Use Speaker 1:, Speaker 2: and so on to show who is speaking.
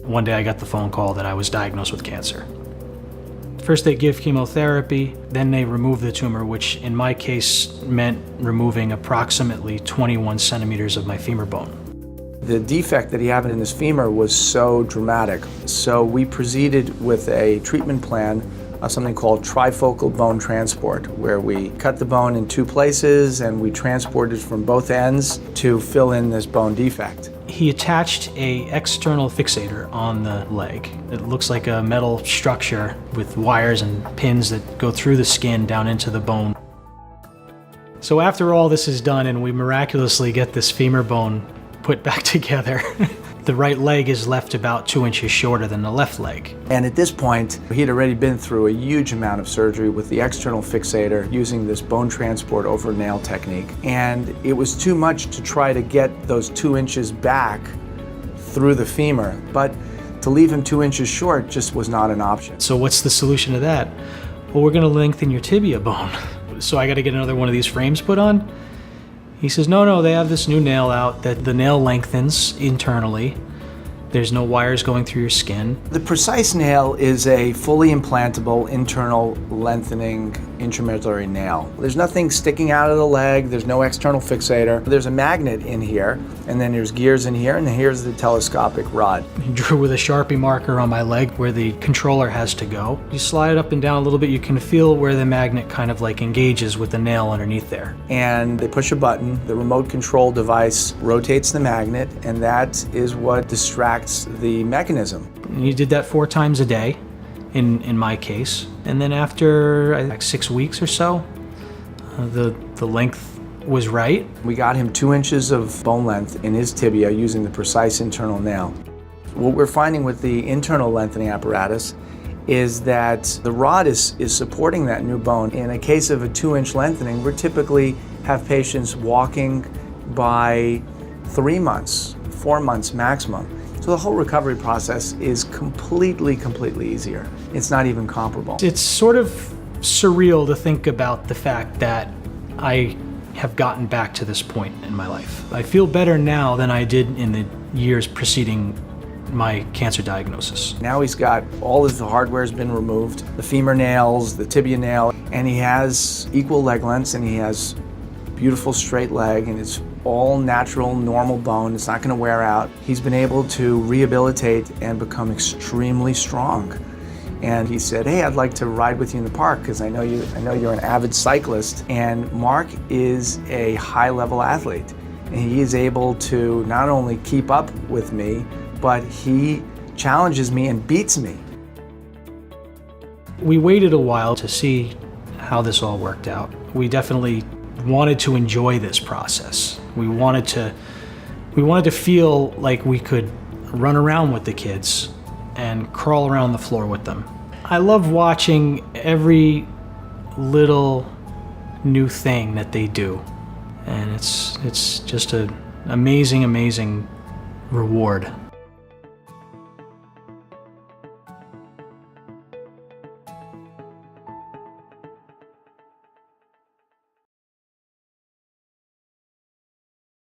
Speaker 1: One day I got the phone call that I was diagnosed with cancer. First they give chemotherapy, then they remove the tumor, which in my case meant removing approximately 21 centimeters of my femur bone.
Speaker 2: The defect that he had in his femur was so dramatic, so we proceeded with a treatment plan of something called trifocal bone transport, where we cut the bone in two places and we transported from both ends to fill in this bone defect.
Speaker 1: He attached an external fixator on the leg. It looks like a metal structure with wires and pins that go through the skin down into the bone. So after all this is done and we miraculously get this femur bone put back together, the right leg is left about 2 inches shorter than the left leg.
Speaker 2: And at this point, he'd already been through a huge amount of surgery with the external fixator using this bone transport over nail technique. And it was too much to try to get those 2 inches back through the femur. But to leave him 2 inches short just was not an option.
Speaker 1: So what's the solution to that? Well, we're gonna lengthen your tibia bone. So I gotta get another one of these frames put on? He says, no, they have this new nail out that the nail lengthens internally. There's no wires going through your skin.
Speaker 2: The PRECICE nail is a fully implantable internal lengthening intramedullary nail. There's nothing sticking out of the leg, there's no external fixator. There's a magnet in here, and then there's gears in here, and here's the telescopic rod.
Speaker 1: He drew with a Sharpie marker on my leg where the controller has to go. You slide it up and down a little bit, you can feel where the magnet kind of like engages with the nail underneath there.
Speaker 2: And they push a button, the remote control device rotates the magnet, and that is what distracts the mechanism.
Speaker 1: And you did that 4 times a day, in my case. And then after like 6 weeks or so, the length was right.
Speaker 2: We got him 2 inches of bone length in his tibia using the PRECICE internal nail. What we're finding with the internal lengthening apparatus is that the rod is supporting that new bone. In a case of a 2-inch lengthening, we typically have patients walking by 3 months, 4 months maximum. So the whole recovery process is completely easier. It's not even comparable.
Speaker 1: It's sort of surreal to think about the fact that I have gotten back to this point in my life. I feel better now than I did in the years preceding my cancer diagnosis.
Speaker 2: Now he's got all of the hardware has been removed, the femur nails, the tibia nail, and he has equal leg lengths and he has beautiful straight leg, and it's all natural, normal bone. It's not going to wear out. He's been able to rehabilitate and become extremely strong. And he said, hey, I'd like to ride with you in the park because I know you're an avid cyclist. And Mark is a high-level athlete. And he is able to not only keep up with me, but he challenges me and beats me.
Speaker 1: We waited a while to see how this all worked out. We definitely wanted to enjoy this process. We wanted to feel like we could run around with the kids and crawl around the floor with them. I love watching every little new thing that they do, and it's just an amazing reward.